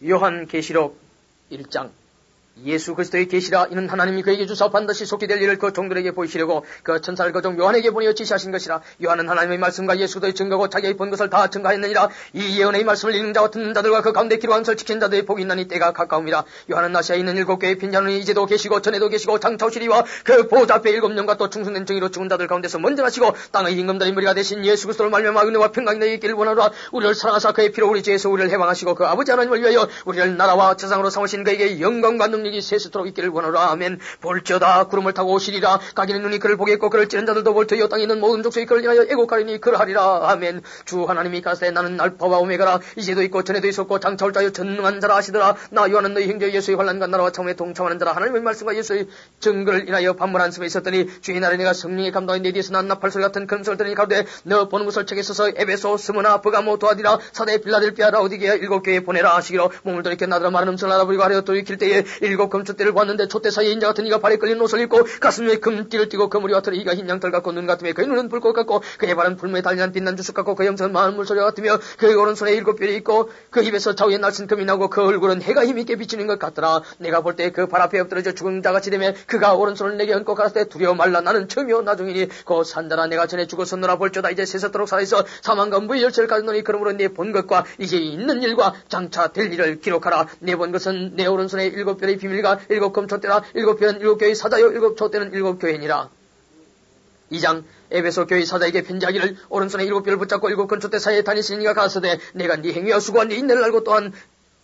요한계시록 1장. 예수 그리스도의 계시라. 이는 하나님이 그에게 주사 반드시 속히 될 일을 그 종들에게 보이시려고 그 천사를 그 종 요한에게 보내어 지시하신 것이라. 요한은 하나님의 말씀과 예수 그리스도의 증거고 자기의 본 것을 다 증거하였느니라. 이 예언의 말씀을 읽는 자와 듣는 자들과 그 가운데 기록한 것을 지킨 자들의 복이 있나니 때가 가까움이라. 요한은 아시아에 있는 7교회의 빈자는 이제도 계시고 전에도 계시고 장차 오시리와 그 보좌 앞에 7년과 또 충성된 정의로 죽은 자들 가운데서 먼저 나시고 땅의 임금들의 머리가 되신 예수 그리스도를 말미암아 은혜와 평강이 너희에게 있기를 원하노라. 우리를 사랑하사 그의 피로 우리 죄에서 우리를 해방하시고 그 아버지 하나님을 위하여 우리를 나라와 세상으로 삼으신 그에게 영광과 능력이 세수토록 있기를 원하노라. 아멘. 볼지어다 구름을 타고 오시리라. 가기는 눈이 그를 보겠고 그를 찌른 자들도 볼 터이요 땅에 있는 모든 족속이 그를 인하여 애곡하리니 그러하리라. 아멘. 주 하나님이 가라사대 나는 알파와 오메가라. 이제도 있고 전에도 있었고 장차 올 자여 전능한 자라 하시더라. 나 요한은 너희 형제 예수의 환난과 나라와 참에 동참하는 자라. 하나님의 말씀과 예수의 증거를 인하여 반문한 습에 있었더니 주의 날에 내가 성령의 감동이 내 뒤에서 난 나팔소리 같은 큰 소리를 들으니 가로되 너 보는 것을 책에 써서 에베소 스무나 버가모 도아디라 사대 빌라델피아 라오디게아 7교회에 보내라 하시기로 몸을 돌이켜 나더러 마른 음성을 알아버리고 아래로 돌이킬 때에 7 금촛대를 보았는데 촛대 사이에 인자 같은 이가 발에 끌린 옷을 입고 가슴에 금띠를 띠고 그물이 같으니 이가 흰 양털 같고 눈 같으며 그의 눈은 불꽃 같고 그의 발은 불매에 달리는 빛난 주석 같고 그 형성은 마은 물소리 같으며 그의 오른손에 7뼈이 있고 그 입에서 좌우에 날씬 금이 나고 그 얼굴은 해가 힘있게 비치는 것 같더라. 내가 볼 때 그 발 앞에 엎드러져 죽은 자같이 되며 그가 오른손을 내게 얹고 가라사대 두려워 말라. 나는 처음이요 나중이니 곧 산다라. 내가 전에 죽었었노라. 볼지어다 이제 세세토록 살아있어 사망과 무의 열쇠를 가졌노니 그러므로 내 본 것과 이제 있는 일과 장차 될 일을 기록하라. 내 본 것은 내 오른손에 7별의 비밀과 7 금촛대라. 7별은 7교회의 사자요 7 촛대는 7교회니라. 2장. 에베소 교회 사자에게 편지하기를 오른손에 7뼈를 붙잡고 7 금촛대 사이에 다니시는 이가 가라사대 내가 네 행위와 수고와 네 인내를 알고 또한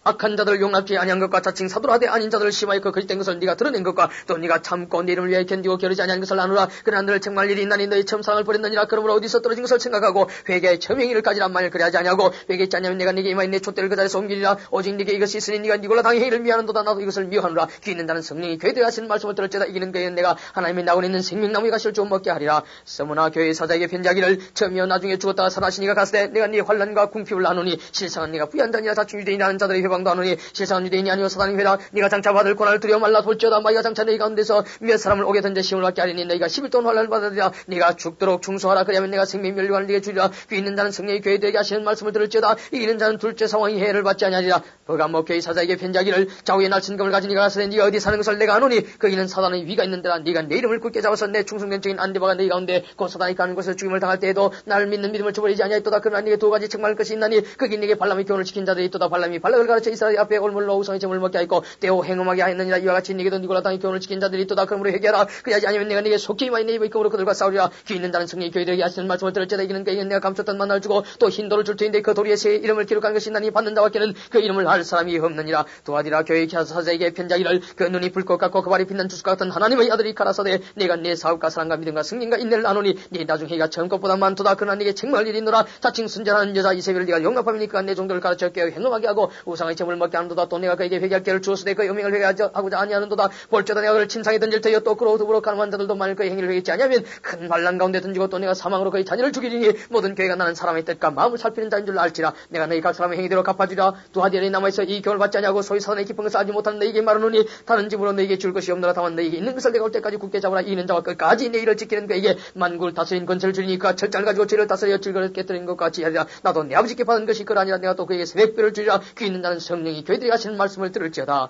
악한 자들을 용납지 아니한 것과 자칭 사도라되 아닌 자들을 심하여 그 거짓된 것을 네가 드러낸 것과 또 네가 참고 네 이름을 위하여 견디고 겨루지 아니한 것을 아노라. 그러나 너를 책망할 일이 있나니 너희 처음 사랑을 버렸느니라. 그러므로 어디서 떨어진 것을 생각하고 회개의 처음 행위를 가지란 만일 그리하지 아니하고 회개했지 아니하면 내가 네게 임하여 내 촛대를 그 자리에서 옮기리라. 오직 네게 이것이 있으니 네가 니골라 당의 행위를 미워하는도다. 나도 이것을 미워하노라. 귀 있는 자는 성령이 교회에 하시는 말씀을 들을지어다. 이기는 그에는 내가 하나님의 나원에 있는 생명나무에 가시를 좀 먹게 하리라. 서무나 교회의 사자에게 편지하기를 처음이여 나중에 죽었다가 살아나시니가 가스되 내가 네 환난과 궁핍을 나누니 실상은 네가 부유한 자니라. 자칭 유대인이라는 자들의 회방도 하노니 실상 유대인이 아니오 사단의 회라. 네가 장차 받을 고난을 두려워 말라. 볼지어다 마귀가 장차 너희 가운데서 몇 사람을 오게 던져 시험을 받게 하리니 너희가 11돈 환난을 받으리라. 네가 죽도록 충성하라. 그리하면 내가 생명 면류관을 네게 주리라. 귀 있는 자는 성령이 교회에 되게 하시는 말씀을 들을지어다. 이기는 자는 둘째 상황이 해를 받지 아니하리라. 버가모 교회 사자에게 편지하기를 좌우에 날씬 금을 가진 이가 가서되 네가 어디 사는 것을 내가 아노니 거기는 사단의 위가 있는 데라. 네가 내 이름을 굳게 잡아서 내 충성된 증인 안디바가 너희 가운데 곧 사단이 가는 곳에서 죽임을 당할 때에도 나를 믿는 믿음을 저버리지 아니하였도다. 그러나 네게 2가지 책망할 것이 있나니 거기 네게 발람의 교훈을 지킨 자들이 있도다. 발람이 발락을 가르쳐 이스라엘 앞에 올물로 우상의 점을 먹게 하였고 때오 행음하게 하였느니라. 이와 같이 네게도 니골라 당의 교훈을 지킨 자들이 있도다. 그러므로 회개하라. 그리하지 아니면 내가 네게 속히 임하여 내 입의 검으로 그들과 싸우리라. 귀 있는 자는 성령이 교회들에게 하시는 말씀을 들을지어다. 이기는 그에게는 내가 감췄던 만나를 주고 또 흰돌을 줄 터인데 그 돌 위에 새 이름을 기록한 것이 있나니 받는 자와께는 그 이름을 알 사람이 없느니라. 도하디라. 교회 사자에게 편지하기를 그 눈이 불꽃 같고 그 발이 빛난 주석 같은 하나님의 아들이 가라사대 내가 내 사업과 사랑과 믿음과 승리과 인내를 아노니 네 나중 해가 처음 것보다 많도다. 그러나 네게 책망할 일이 있노라. 자칭 순전한 여자 이세벨을 네가 용납하면 그가 내 종들을 가르쳐 깨어 행음하게 하고 우상의 점을 먹게 하는도다. 또 내가 그에게 회개할 기회를 주었으되 그 음행을 회개하고자 아니하는도다. 볼지어다 내가 그를 침상에 던질 터이요 또 그로 더불어 가늠한 자들도 만일 그의 행위를 회개치 아니하면 큰 환난 가운데 던지고 또 내가 사망으로 그의 자녀를 죽이리니 모든 교회가 나는 사람의 뜻과 마음을 살피는 자인 줄 알지라. 내가 너희 각 사람의 행위대로 갚아주리라. 두하디엘이 남아있어 이 교훈을 받지 아니하고 소위 사단의 깊은 것을 알지 못하는 너희에게 말하노니 다른 집으로 너희에게 줄 것이 없노라. 다만 너희에게 있는 것을 내가 올 때까지 굳게 잡으라. 이기는 자와 끝까지 내 일을 지키는 그에게 만국을 다스린 권세를 주리니 그가 철장을 가지고 죄를 다스려 질거를 깨뜨리는 것 같이 하리라. 나도 내 아버지께 받은 것이 그러 아니라 내가 또 그에게 새벽별을 주리라. 귀 있는 자는 성령이 교회들이 하시는 말씀을 들을지어다.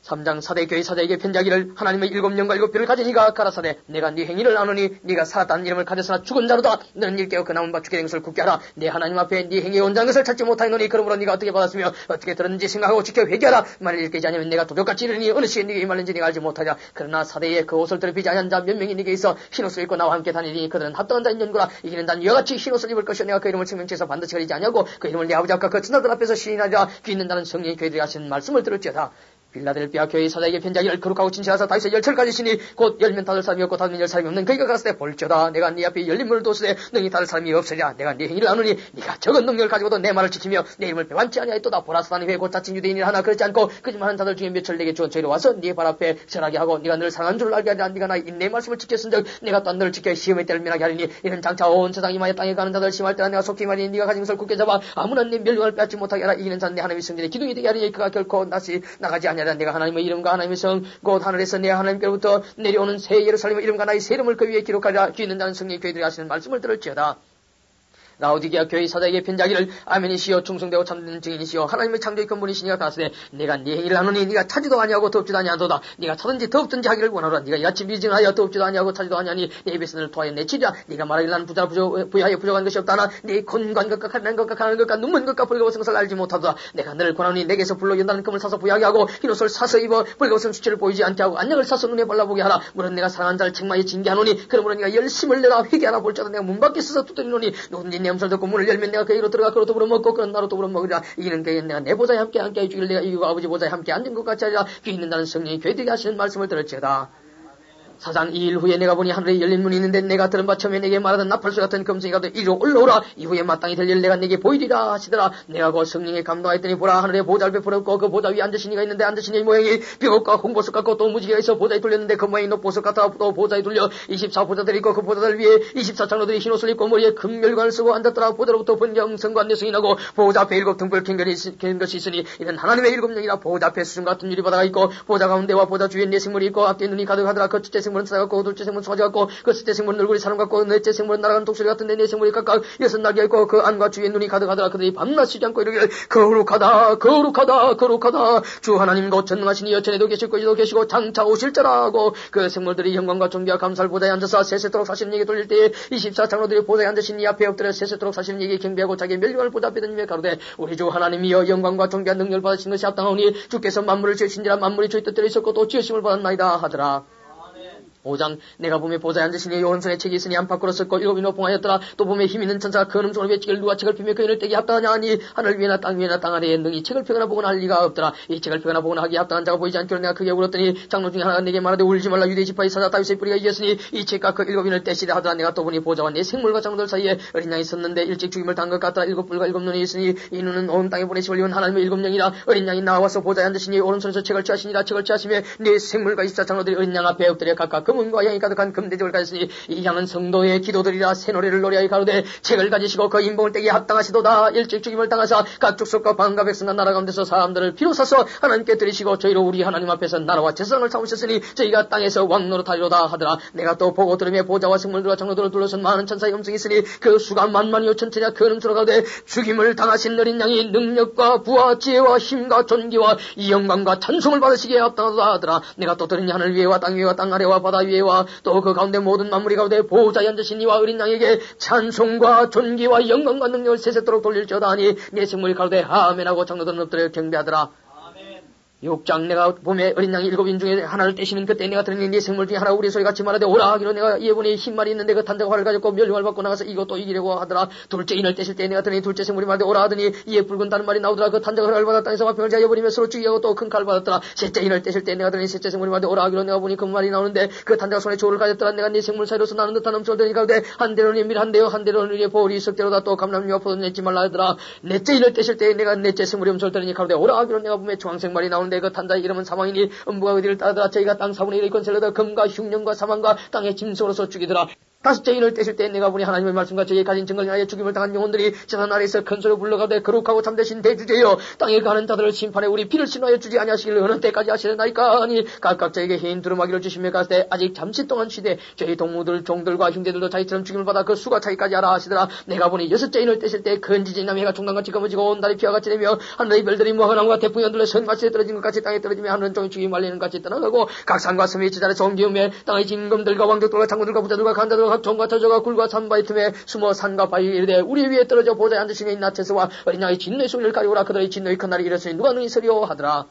3장 사대 교회 사자에게 편지하기를 하나님의 7년과 7별을 가진 이가 가라사대 내가 네 행위를 아노니 네가 살았다는 이름을 가졌으나 죽은 자로다. 너는 일깨어 그 남은 바 죽게 된 것을 굳게 하라. 내 하나님 앞에 네 행위의 온전한 것을 찾지 못하노니 그러므로 네가 어떻게 받았으며 어떻게 들었는지 생각하고 지켜 회개하라. 만일 일깨지 않으면 내가 도적같이 이르니 어느 시에 네게 임하는지 네가 알지 못하냐. 그러나 사대에 그 옷을 더럽히지 아니한 자 몇 명이 네게 있어 흰옷을 입고 나와 함께 다니니 그들은 합당한 자인 연구라. 이기는 자는 이와 같이 흰옷을 입을 것이요 내가 그 이름을 생명체에서 반드시 가리지 아니하고 그 이름을 내 아버지 앞과 그 천사들 앞에서 시인하리라. 귀 있는 자는 성령이 교회들이 하시는 말씀을 들을지어다. 빌라델피아 교회의 사자에게 편지하기를 거룩하고 진실하사 다윗의 열철 가지시니 곧 열면 닫을 사람이 없고 닫으면 열 사람이 없는 그이가 갔을 때 볼지어다. 내가 네 앞에 열린 문을 두었으되 능히 닫을 사람이 없으리라. 내가 네 행위를 아노니 네가 적은 능력을 가지고도 내 말을 지키며 내 이름을 배반치 아니하였도다. 보라 사단이 왜 곧 자칭 유대인이라 하나 그렇지 않고 거짓말하는 자들 중에 몇을 내게 주어 저희로 와서 네 발 앞에 절하게 하고 네가 늘 상한 줄 알게 하리라. 네가 나의 내 말씀을 지켰은즉 내가 또한 너를 지켜 시험의 때를 면하게 하리니 이는 장차 온 세상 임하여 땅에 가는 자들 심할 때라. 내가 속히 말이니 네가 가진 것을 굳게 잡아 아무나 네 멸류관을 빼앗지 못하게 하라. 이기는 자는 내 하나님의 성전의 기둥이 되게 하리니 그가 결코 나가지 아니하리라. 내가 하나님의 이름 하나님의 성 곧 하늘에서 내 하나님께로부터 내려오는 새 예루살렘의 이름과 나의 새 이름을 그 위에 기록하리라. 귀 있는 자는 성령이 교회들이 하시는 말씀을 들을지어다. 라오디게아 교회 사자에게 편지하기를 아멘이시여 충성되고 참된 증인이시여 하나님의 창조의 근본이시니가 가라사대 내가 네 행위를 하노니 네가 차지도 아니하고 더럽지도 아니하도다. 네가 차든지 더럽든지 하기를 원하노라. 네가 이같이 미증하여 더럽지도 아니하고 차지도 아니하니 내 입에서는 토하여 내치자. 네가 말하기를 나는 부하여 부족한 것이 없다나 네 건관 것과 가난 것과 가난 것과 눈먼 것과 벌거벗은 것을 알지 못하도다. 내가 너를 권하노니 내게서 불로 연다는 금을 사서 부하게 하고 흰옷을 사서 입어 벌거벗은 수치를 보이지 않게 하고 안약을 사서 눈에 발라보게 하라. 물론 내가 사랑한 자를 책망에 징계하노니 그러므로 네가 열심을 내라 회개하라. 볼지라도 내가 문 밖에 서서 두드리노니 누군지 내 음성을 듣고 문을 열면 내가 그에게로 들어가 그로 더불어 먹고 그런 나로 더불어 먹으리라. 이기는 그에게 내가 내 보좌에 함께 하여 주기를 내가 이기고 아버지 보좌에 함께 앉은 것 같이 하리라. 귀 있는 자는 성령이 교회되게 하시는 말씀을 들을지어다. 사상 2일 후에 내가 보니 하늘에 열린 문이 있는데 내가 들은 바 처음에 내게 말하던 나팔소 같은 금성이가 이리로 올라오라. 이후에 마땅히 될 일 내가 내게 보이리라 하시더라. 내가 그 성령에 감동하였더니 보라 하늘에 보좌를 베풀었고 그 보좌 위에 앉으신 이가 있는데 앉으신 이의 모양이 벽옥과 홍보석 같고 또 무지개가 있어 보좌에 돌렸는데 그 모양이 높보석 같아 또 보좌에 돌려 24보좌들이 있고 그 보좌들 위에 24장로들이 흰옷을 입고 머리에 금멸관을 쓰고 앉았더라. 보좌로부터 번영 성과 내성이 나고 보좌 앞에 7 등불 켠 것이 있으니 이는 하나님의 7영이라. 보좌 앞에 수중 같은 유리바다가 있고 보좌 가운데와 보좌 주위에 네 생물이 있고 앞뒤에 눈이 가득하더라. 그 첫째 생물은 사자같고 둘째 생물은 송아지 같고 그 셋째 생물은 얼굴이 사람 같고 넷째 생물은 날아가는 독수리 같은데 네 생물이 각각 6날개가 있고 그 안과 주위에 눈이 가득하더라. 그들이 밤낮 쉬지 않고 이르기를 거룩하다 거룩하다 거룩하다 주 하나님 곧 전능하시니 여천에도 계실 것이도 계시고 장차 오실 자라고. 그 생물들이 영광과 존귀와 감사를 보좌에 앉아서 세세토록 사시는 얘기 돌릴 때에 24장로들이 보좌에 앉으신 이 앞에 엎드려 세세토록 사시는 얘기 경배하고 자기의 멸류관을 보좌 앞에 던지며 가로되 우리 주 하나님이여 영광과 존귀와 능력을 받으신 것이 합당하오니 주께서 만물을 지으신지라 만물이 주의 뜻대로 있었고 또 지으심을 받았나이다 하더라. 5장 내가 보매 보좌에 앉으시니 오른손에 책이 있으니 안팎으로 섰고 7인으로 봉하였더라. 또 보매 힘 있는 천사가 그 음성으로 외치기를 누가 책을 펴며 그 인을 떼기 합당하냐 하니 하늘 위에나 땅 위에나 땅 아래에 능히 책을 펴거나 보거나 할 리가 없더라. 이 책을 펴거나 보거나 하기 합당한 자가 보이지 않기로 내가 크게 울었더니 장로 중에 하나가 내게 말하되 울지 말라. 유대 지파의 사자 다윗의 뿌리가 이겼으니 이 책과 그 7인을 떼시라 하더라. 내가 또 보니 보좌와 네 생물과 장로들 사이에 어린 양이 섰는데 일찍 죽임을 당한 것 같더라. 7뿔과 7눈이 있으니 이 눈은 온 땅에 보내시고 올리온 하나님의 7영이라. 어린 양이 나와서 보좌에 앉으시니 오른손에서 책을 취하시니라. 책을 취하시며 네 생물과 24장로들이 어린 양 앞에 엎드려 각각 금은과 양이 가득한 금대접을 가졌으니 이 양은 성도의 기도들이라. 새 노래를 노래하여 가로되 책을 가지시고 그 인봉을 떼기에 합당하시도다. 일찍 죽임을 당하사 각 족속과 방과 백성과 나라 가운데서 사람들을 비로소서 하나님께 드리시고 저희로 우리 하나님 앞에서 나라와 제사장을 삼으셨으니 저희가 땅에서 왕노릇하리로다 하더라. 내가 또 보고 들으며 보좌와 생물들과 장로들을 둘러선 많은 천사의 음성이 있으니 그 수가 만만이요 천천이야. 그 음성으로 가로되 죽임을 당하신 어린 양이 능력과 부와 지혜와 힘과 존귀와 이 영광과 찬송을 받으시기에 합당하다 하더라. 내가 또 들으니 하늘 위에와 땅 위에와 땅 아래와 바다 위에와 또 그 가운데 모든 만물이 가운데 보호자에 앉으신 이와 어린 양에게 찬송과 존귀와 영광과 능력을 세세토록 돌릴지어다 하니 네 생물이 가로되 아멘하고 장로들은 엎드려 경배하더라. 6장 내가 봄에 어린 양이 7인 중에 하나를 떼시는 그때 내가 들으니 네 생물 중에 하나 우리 소리 같이 말하되 오라 하기로 내가 이에 보니 흰말이 있는데 그 탄자가 활을 가졌고 멸류관을 받고 나가서 이것도 이기려고 하더라. 둘째 인을 떼실 때 내가 들으니 둘째 생물이 말하되 오라 하더니 이에 붉은 다른 말이 나오더라. 그 탄자가 활을 받아 땅에서 화평을 자여버리며 서로 죽이하고 또 큰 칼을 받았더라. 셋째 인을 떼실 때 내가 들으니 셋째 생물이 말하되 오라 하기로 내가 보니 그 말이 나오는데 그 탄자가 손에 조를 가졌더라. 내가 네 생물 사이로서 나는 듯한 음성을 들으니 가로되 한대로는 밀한대요 한대로는 이에 보리 석대로다 또 감람류와 포도 냈지 말라 하더라. 넷째 인을 떼실 때 내가 넷째 생물이 음성을 들으니 가로되 오라 하기로 내가 보면 주황색 말이 나오는데 그 탄자의 이름은 사망이니 음부가 어디를 따르더라. 저희가 땅 4분의 1의 권세를 얻어 금과 흉년과 사망과 땅의 짐승으로서 죽이더라. 다섯째 인을 떼실 때 내가 보니 하나님의 말씀과 저희의 가진 증거를 인하여 죽임을 당한 영혼들이 재산 아래에서 큰 소리로 불러가되 거룩하고 참되신 대주제여 땅에 가는 자들을 심판해 우리 피를 신하여 주지 아니하시길 어느 때까지 하시려나이까 하니 각각 저에게 흰 두루마기를 주시며 가시되 아직 잠시 동안 쉬되 저희 동무들 종들과 형제들도 자기처럼 죽임을 받아 그 수가 차이까지 하라 하시더라. 내가 보니 6째 인을 떼실 때 건지진 남해가 종단같이 검어지고 온 달이 피와같이 되며 하늘의 별들이 무화과나무가 태풍이 흔들려 선같이 떨어진 것 같이 땅에 떨어지며 하늘은 종이 죽이 말리는 같이 떠나가고 각 산과 섬이 지자리 정기우며 땅의 진검들과 왕족들과 장군들과 부자들과 간자들과 각종과 저저가 굴과 산바위 틈에 숨어 산과 바위 이르되 우리 위에 떨어져 보좌에 앉으시니 나체서와 어린 양의 진노의 소리를 가리오라. 그들의 진노의 큰 날이 이르으니 누가 능히 서리오 하더라.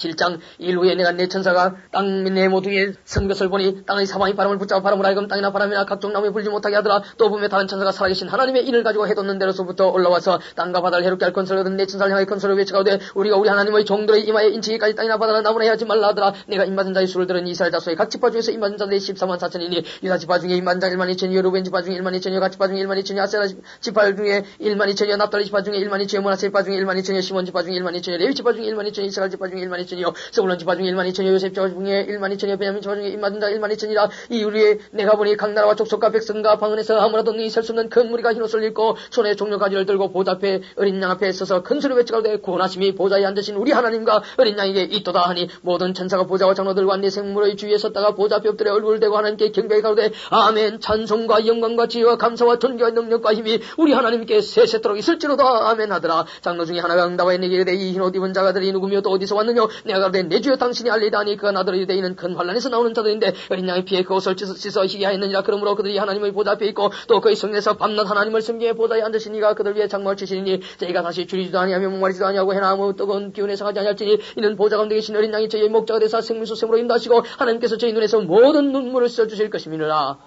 7장 일 후에 내가 내 천사가 땅 내 모퉁이에 선 것을 보니 땅의 사방이 바람을 붙잡아 바람을 하여금 땅이나 바람이나 각종 나무에 불지 못하게 하더라. 또 보며 다른 천사가 살아계신 하나님의 인을 가지고 해돋는 데로서부터 올라와서 땅과 바다를 해롭게 할 건설을 얻은 내 천사를 향하여 건설을 외쳐가오되 우리가 우리 하나님의 종들의 이마에 인치기까지 땅이나 바다나 나무나 해하지 말라 하더라. 내가 입맞은 자의 수를 들은 이스라엘 자손의 각 지파 중에서 입맞은 자들이 14만 4천이니 유다 지파 중에 입맞은 자 1만 2천이요 루벤 지파 중에 1만 2천이요 갓 지파 중에 1만 2천이요 아세라 지파 중에 1만 2천이요 납달리 지파 중에 1만 2천이요 모나세 지파 중에 1만 2천이요 시몬 지파 중에 1만 2천이요 레위 지파 중에 1만 2천이요 이스라엘 지파 중에 1만 2천이요 있으니요. 서울론 지파 중에 1만 2천여, 요셉 지파 중에 1만 2천여, 베냐민 지파 중에 입맞은 자 1만 2천이라. 이 우리의 내가 보니 각 나라와 족속과 백성과 방언에서 아무라도 능히 설 수 없는 큰 무리가 흰옷을 입고 손에 종려가지를 들고 보좌 앞에 어린 양 앞에 서서 큰 소리로 외치가로되 구원하심이 보좌에 앉으신 우리 하나님과 어린 양에게 있도다 하니 모든 천사가 보좌와 장로들과 내 생물의 주위에 섰다가 보좌 앞에 엎드려 얼굴을 대고 하나님께 경배히 가로되 아멘. 찬송과 영광과 지혜와 감사와 존귀와 능력과 힘이 우리 하나님께 세세토록 있을지로다. 아멘 하더라. 장로 중에 하나가 응답하여 내게 이르되 이 흰옷 입은 자가들이 누구며 또 어디서 왔느냐. 내가 가로되 내 주여 당신이 알리다 하니 그가 나더러 이르되 이는 큰 환란에서 나오는 자들인데 어린 양의 피에 그 옷을 씻어 희게 하였느니라. 그러므로 그들이 하나님의 보좌 앞에 있고 또 그의 성에서 밤낮 하나님을 섬기에 보좌에 앉으신 이가 그들 위해 장막을 치시니 저희가 다시 줄이지도 아니하며 목마르지도 아니하고 해나 아무 뜨거운 기운에 상하지 아니할지니 이는 보좌 가운데 계신 어린 양이 저희의 목자가 되사 생명수 샘으로 인도하시고 하나님께서 저희 눈에서 모든 눈물을 써주실 것임이니라.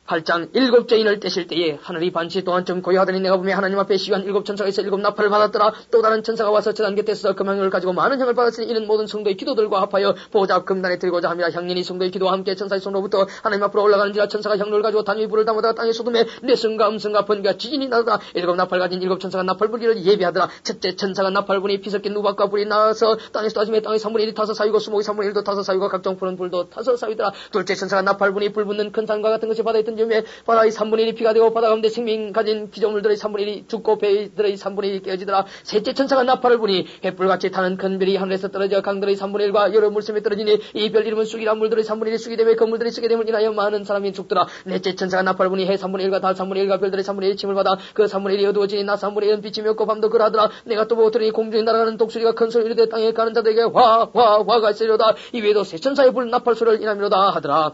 8장 7째 인을 떼실 때에 하늘이 반치 동안쯤 고요하더니 내가 보며 하나님 앞에 시간 7 천사가 있어 7 나팔을 받았더라. 또 다른 천사가 와서 저단 곁에서 금향을 가지고 많은 향을 받았으니 이는 모든 성도의 기도들과 합하여 보좌 앞 금단에 드리고자 함이라. 향연이 성도의 기도와 함께 천사의 손으로부터 하나님 앞으로 올라가는지라. 천사가 향로를 가지고 단위 불을 담아다가 땅에 쏟음에 내성과 음성과 번개와 지진이 나더라. 7 나팔 가진 7 천사가 나팔 불기를 예비하더라. 첫째 천사가 나팔 분이 피섞인 누박과 불이 나와서 땅에 쏟아지며 땅의 3분의 1이 타서 사위고 수목의 3분의 1도 타서 사위고 각종 푸른 불도 타서 사위더라. 둘째 천사가 나팔 분이 불 붙는 큰 산과 같은 것이 바다에 던지며 바다의 3분의 1이 피가 되고 바다 가운데 생명 가진 기조물들의 3분의 1이 죽고 배들의 3분의 1이 깨어지더라. 셋째 천사가 나팔을 부니 횃불같이 타는 큰 별이 하늘에서 떨어져 강들의 3분의 1과 여러 물샘에 떨어지니 이 별 이름은 쑥이라. 물들의 3분의 1이 쑥이 되며 그 물들이 쑥이 됨을 인하여 많은 사람이 죽더라. 넷째 천사가 나팔을 부니 해 3분의 1과 달 3분의 1과 별들의 3분의 1이 침을 받아 그 3분의 1이 어두워지니 낮 3분의 1은 빛이 맺고 밤도 그러하더라. 내가 또 보고 들으니 공중에 날아가는 독수리가 큰 소리로 이르되 땅에 가는 자들에게 화가 있으리로다. 이외에도 세 천사의 불 나팔 소리를 인함이로다 하더라.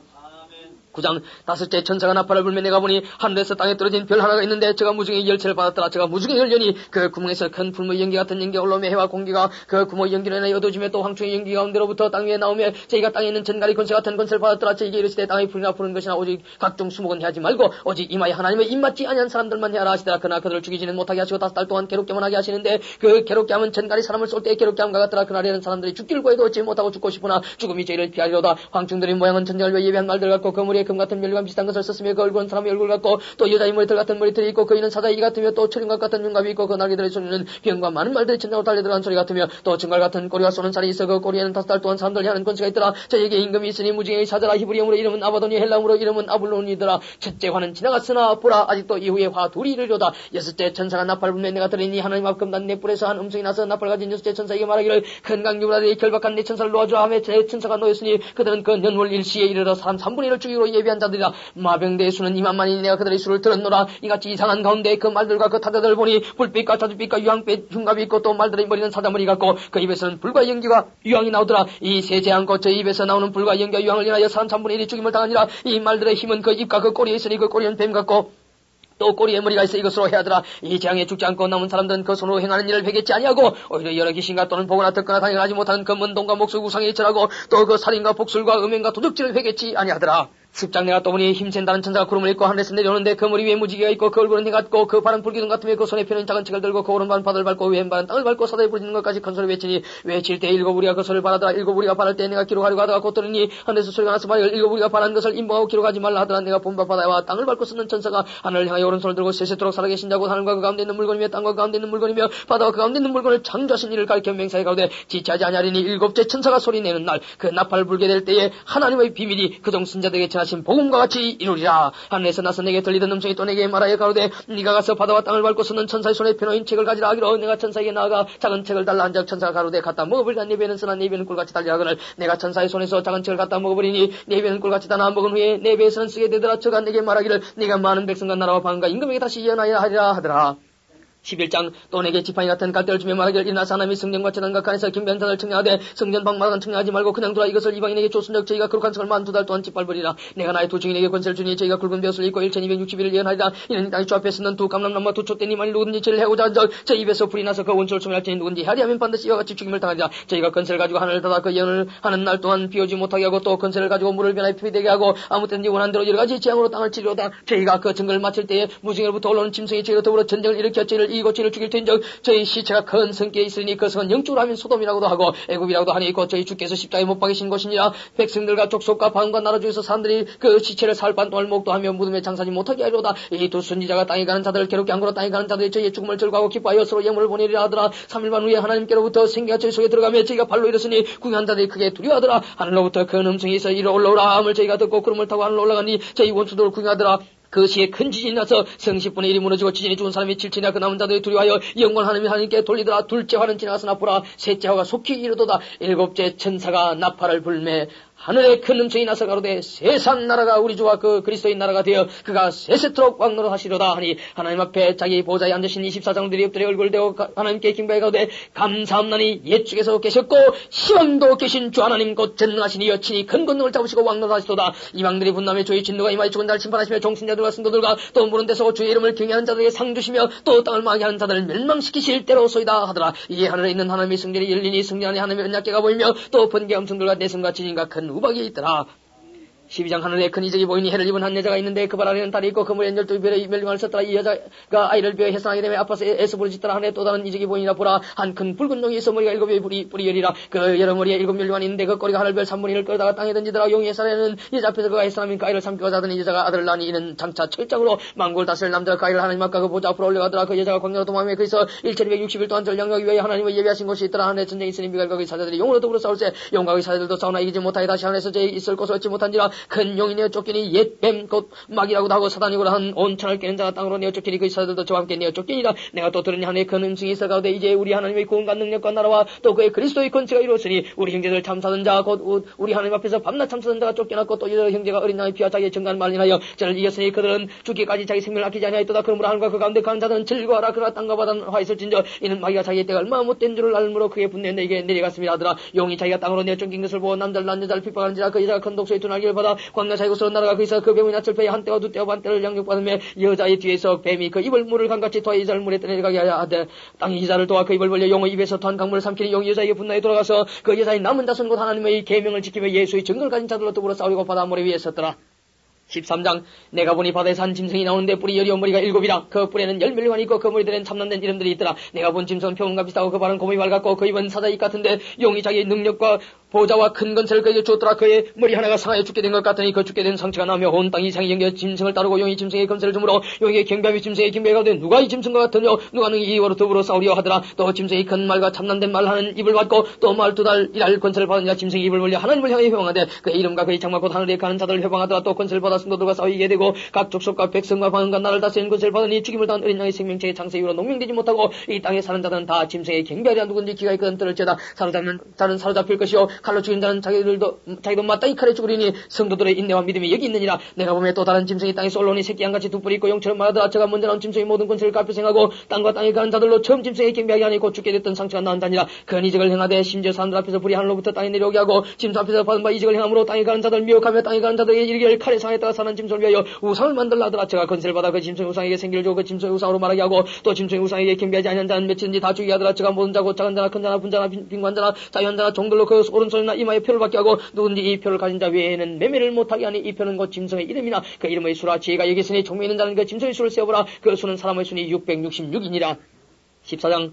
9장 5째 천사가 나팔을 불며 내가 보니 하늘에서 땅에 떨어진 별 하나가 있는데 저가 무중에 열쇠를 받았더라. 저가 무중에 열려니 그 구멍에서 큰 불의 연기 같은 연기가 올라오며 해와 공기가 그 구멍의 연기로 인하여 어두워지며 또 황충의 연기 가운데로부터 땅 위에 나오며 저희가 땅에 있는 전갈이 권세 같은 권세를 받았더라. 저희에게 이르시되 땅의 불이나 부는 것이나 오직 각종 수목은 해하지 말고 오직 이마에 하나님의 입맞지 아니한 사람들만 해하라 하시더라. 그러나 그들을 죽이지는 못하게 하시고 5달 동안 괴롭게만 하게 하시는데 그 괴롭게 함은 전갈이 사람을 쏠 때 괴롭게 함과 같더라. 그날에는 사람들이 죽기를 구해도 얻지 못하고 죽고 싶으나 죽음이 저희를 피하리로다. 황충들의 모양은 전쟁을 위해 예비한 말들 같고 그 머리에 금 같은 멸류관 비슷한 것을 썼으며 그 얼굴은 사람의 얼굴 같고 또 여자의 머리털 같은 머리털이 있고 그이는 사자의 이 같으며 또 철인각 같은 윤갑이 있고 그 날개들의 소리는 비행과 많은 말들이 천장으로 달려들어간 소리 같으며 또 증갈 같은 꼬리와 쏘는 살이 있어 그 꼬리에는 5달 동안 사람들을 향하는 권세가 있더라. 저에게 임금이 있으니 무징의 사자라. 히브리어로 이름은 아바돈이 헬라어로 이름은 아블론이더라. 첫째 화는 지나갔으나 보라 아직도 이후에 화 둘이 이르려다. 6째 천사가 나팔 불며 내가 들으니 하나님 앞 금단 네 뿔에서 한 음성이 나서 나팔 가진 6째 천사에게 말하기를 큰 강유라들이 결박한 네 천사를 놓아주라 하며 제 천사가 놓였으니 그들은 그 년월 일시에 이르러 사람 3분의 1을 죽이기로 예비한 자들이라. 마병대의 수는 2만만이니 내가 그들의 수를 들었노라. 이같이 이상한 가운데 그 말들과 그 타자들을 보니 불빛과 자주빛과 유황빛 흉갑이 있고 또 말들의 머리는 사자머리 같고 그 입에서는 불과 연기와 유황이 나오더라. 이 세제 않고 저 입에서 나오는 불과 연기와 유황을 인하여 사람 3분의 1이 죽임을 당하니라. 이 말들의 힘은 그 입과 그 꼬리에 있으니 그 꼬리는 뱀 같고 또 꼬리에 머리가 있어 이것으로 해하더라. 이 재앙에 죽지 않고 남은 사람들은 그 손으로 행하는 일을 회개치 아니하고 오히려 여러 귀신과 또는 보거나 듣거나 당연하지 못하는 그 문동과 목수 우상에 절하고 또 그 살인과 복술과 음행과 도적질을 회개치 아니하더라. 10장 내가 또 보니 힘센다는 천사가 구름을 입고 하늘에서 내려오는데 그 머리 위에 무지개가 있고 그 얼굴은 해 같고 그 발은 불기둥 같으며 그 손에 펴는 작은 책을 들고 그 오른발은 바다를 밟고 왼발은 땅을 밟고 사다에 부르짖는 것까지 큰 소리 외치니 외칠 때 7 우리가 그 소리를 바라더라. 7 우리가 바랄 때 내가 기록하려고 하다가 곧 들으니 하늘에서 소리가 나서 말이여 7 우리가 바란 것을 임보하고 기록하지 말라 하더라. 내가 본바 바다와 땅을 밟고 쓰는 천사가 하늘을 향하여 오른손을 들고 세세토록 살아계신 자고 하늘과 그 가운데 있는 물건이며 땅과 그 가운데 있는 물건이며 바다와 그 가운데 있는 물건을 창조하신 이를 가리켜 맹세하여 가로되 지체하지 아니하리니 7째 천사가 소리내는 날 그 나팔을 불게 될 때에 하나님의 비밀이 그종 신자들에게 전하신 복음과 같이 이루리라. 하늘에서 나서 내게 들리던 음성이 또 내게 말하여 가로되 네가 가서 바다와 땅을 밟고 쓰는 천사의 손에 펴놓인 책을 가지라 하기로 내가 천사에게 나아가 작은 책을 달라 한즉 천사가 가로되 갖다 먹어버리라. 네 배는 쓰나 네 배는 꿀같이 달리라 하거늘 내가 천사의 손에서 작은 책을 갖다 먹어버리니 네 배는 꿀같이 다나 먹은 후에 네 배에서는 쓰게 되더라. 저가 내게 말하기를 네가 많은 백성과 나라와 방과 임금에게 다시 예언하여 하리라 하더라. 11장 또 내게 지팡이 같은 갈대를 주며 말하기를 일어나서 하나님이 성전과 제단과 칸에서 김변산을 청량하되 성전 방마당은 청량하지 말고 그냥 두라. 이것을 이방인에게 줬은즉 저희가 거룩한 성을 만 2달 동안 짓밟으리라. 내가 나의 두 증인에게 권세를 주니 저희가 굵은 벼슬을 입고 1260일을 예언하리라. 이는 땅의 주 앞에 서는 두 감람나무와 두 촛대니만이 누구든지 저를 해오자 한적 저 입에서 불이 나서 그 원초를 소멸할 테니 누구든지 하리하면 반드시 이와 같이 죽임을 당하리라. 저희가 권세를 가지고 하늘을 닫아 그 예언을 하는 날 동안 비오지 못하게 하고 또 권세를 가지고 물을 변하여 피되게 하고 아무 때든지 원하는 대로 여러 가지 재앙으로 땅을 치료하다. 저희가 그 증거를 마칠 때에 무징으로부터 올라오는 짐승이 저희로 더불어 전쟁을 일으켜 저희를 이곳 죄를 죽일 터인즉 저희 시체가 큰 성기에 있으니 그 성은 영적으로 하면 소돔이라고도 하고 애굽이라고도 하니 곧 저희 주께서 십자가에 못 박이신 곳이니라. 백성들과 족속과 방과 나라 중에서 사람들이 그 시체를 살반 동안 목도하며 무덤에 장사지 못하게 하리로다. 이 두 선지자가 땅에 가는 자들을 괴롭게 한 거로 땅에 가는 자들이 저희의 죽음을 즐거워하고 기뻐하여 서로 예물을 보내리라 하더라. 3일반 후에 하나님께로부터 생기가 저희 속에 들어가며 저희가 발로 일었으니 구경한 자들이 크게 두려워하더라. 하늘로부터 큰 음성이 있어 이리 올라오라 함을 저희가 듣고 구름을 타고 하늘로 올라가니 저희 원수들을 구경하더라. 그 시에 큰 지진이 나서 성 10분의 1이 무너지고 지진이 죽은 사람이 7천이나 그 남은 자들이 두려워하여 영광 하나님께 돌리더라. 둘째 화는 지나가서나 보라 셋째 화가 속히 이르도다. 일곱째 천사가 나팔을 불매 하늘에 큰 음성이 나서 가로되 세상 나라가 우리 주와 그 그리스도의 나라가 되어 그가 세세토록 왕노릇 하시로다 하니 하나님 앞에 자기 보좌에 앉으신 24장들이 엎드려 얼굴을 대고 하나님께 김바에 가로되 감사함나니 옛 중에서 계셨고 시왕도 계신 주 하나님 곧 전능하시니 여친이 큰 권능을 잡으시고 왕노릇 하시도다. 이방들이 분남에 주의 진노가 이마에 죽은 자를 심판하시며 종신자들과 승도들과 또 무는 데서 주의 이름을 경외하는 자들에게 상 주시며 또 땅을 망하는 자들을 멸망시키실 때로소이다 하더라. 이에 하늘에 있는 하나님의 성전이 열리니 성전 안에 하나님의 언약궤가 보이며 또 번개 음성들과 내성과 지진과 큰 우박이 있더라. 12장 하늘에 큰 이적이 보이니 해를 입은 한 여자가 있는데 그 발 아래는 달이 있고 그물에 12별의 멸망을 썼더라. 이 여자가 아이를 비어 해산하게 되며 아파서 애서 부르짖더라. 하늘에 또 다른 이적이 보이니라. 보라 한 큰 붉은 용이 있어 머리가 7의 뿌리 열이라. 그 여러 머리에 7멸류관이 있는데 그 꼬리가 하늘별 3분의 1을 끌다가 땅에 던지더라. 용이 해산하는 여자 앞에서 그가 해산하면 그 아이를 삼키고 자더니 여자가 아들을 낳으니 이는 장차 철장으로 만국을 다스릴 남자가 그 아이를 하나님 앞과 그 보좌 앞으로 올려가더라. 그 여자가 광야로 도망하며 거기서 1260일 동안 전량하기 위하여 하나님을 예비하신 곳이 있더라. 하늘에 전쟁이 있으니 미갈 거기 사자들이 용으로 더불어 싸울세 용과 그 사자들도 싸우나 이기지 못하여 다시 하늘에서 제 있을 곳을 얻지 못한지라. 큰 용이 내어 쫓기니 옛 뱀 곧 마귀라고도 하고 사단이고라 한 온천을 깨는 자가 땅으로 내어 쫓기니 그 사자들도 저와 함께 내어 쫓기니라. 내가 또 들으니 하늘에 큰 음성이 있어 가로되 이제 우리 하나님의 구원과 능력과 나라와 또 그의 그리스도의 권세가 이루었으니 우리 형제들 참사던 자 곧 우리 하나님 앞에서 밤낮 참사던 자가 쫓겨났고 또 여러 형제가 어린 양의 피와 자기의 정간을 말리하여 저를 이겼으니 그들은 죽기까지 자기 생명을 아끼지 아니하였도다. 그러므로 하늘과 그 가운데 가는 자들은 즐거워하라. 그러나 땅과 바다는 화 있을진저 이는 마귀가 자기의 때가 얼마나 못된 줄을 알므로 그의 분노에 내게 내려갔습니다 하더라. 용이 자기가 땅으로 내어 쫓긴 것을 보고 남자를 낳은 여자를 핍박하는지라. 그 여자가 큰 독소의 두 날개를 받아 광야 사이곳으로 날아가 거기서 그 뱀의 낯을 베어 한때와 두때와 반때를 양육받으며 여자의 뒤에서 뱀이 그 입을 물을 강같이 토하 여자를 물에 떠내려가게 하여 하되 땅이 여자를 도와 그 입을 벌려 용의 입에서 토한 강물을 삼키니 용이 여자에게 분노에 돌아가서 그 여자의 남은 자손 곧 하나님의 계명을 지키며 예수의 증거를 가진 자들로 더불어 싸우고 바다 모래 위에 섰더라. 13장 내가 보니 바다에서 한 짐승이 나오는데 뿔이 여리온 머리가 7이라. 그 뿔에는 10멸류관이 있고 그 머리들에는 참남된 이름들이 있더라. 내가 본 짐승은 표범과 비슷하고 그 발은 곰의 발 같고 그 입은 사자 입 같은데 용이 자기의 능력과 보좌와 큰 건세를 그에게 주었더라. 그의 머리 하나가 상하여 죽게 된 것 같으니 그 죽게 된 상처가 나며 온 땅이 이상히 연겨 짐승을 따르고 용이 짐승의 건세를 주므로 용의 경배함이 짐승의 경배가 되어 누가 이 짐승과 같으며 누가 능히 이와로 더불어 싸우려 하더라. 또 짐승이 큰 말과 참남된 말하는 입을 받고 또 말 2달 일할 건세를 받으니라. 짐승이 입을 벌려 하나님을 향해 회방하되 그의 이름과 그의 장막 곧 하늘에 가는 자들을 회방하더라. 또 건세를 받아 승도들과 싸우게 되고 각 족속과 백성과 방언과 나를 다스리는 건세를 받으니 죽임을 당한 어린 양의 생명체의 장세 이후로 농명되지 못하고 이 땅에 사는 자들은 다 짐승의 경배하리라. 누군지 기가 있거든 들을지어다. 사로잡는 자는 사로잡힐 것이요 칼로 죽인 자는 자기도 마땅히 칼에 죽으리니 성도들의 인내와 믿음이 여기 있느니라. 내가 보면 또 다른 짐승이 땅에 쏠로니 새끼 양같이 두 뿔이 있고 용처럼 말하더라. 저가 먼저 나온 짐승의 모든 권세를 갈피생하고 땅과 땅에 가는 자들로 처음 짐승의 경배하게 하니 곧 죽게 됐던 상처가 나은 자니라. 그런 이적을 행하되 심지어 사람들 앞에서 불이 하늘로부터 땅에 내려오게 하고 짐승 앞에서 받은 바 이적을 행함으로 땅에 가는 자들 미혹하며 땅에 가는 자들에게 이르기를 칼에 상했다가 사는 짐승을 위하여 우상을 만들라 하더라. 저가 건세를 받아 그 짐승의 우상에게 생기를 주고 그 짐승의 우상으로 말하게 하고 또 짐승의 우상에게 경배하지 아니한 자는 몇이든지 다 죽이게 하더라. 저가 모든 자고 작은 자나 큰 자나 분자나 빈관자나 자유한 자나 종들로 그 오른손이나 이마에 표를 받게 하고 누군지 이 표를 가진 자 외에는 매매를 못하게 하니 이 표는 곧 짐승의 이름이나 그 이름의 수라. 지혜가 여기 있으니 종묘에 있는 자는 그 짐승의 수를 세어보라. 그 수는 사람의 수니 666이니라. 14장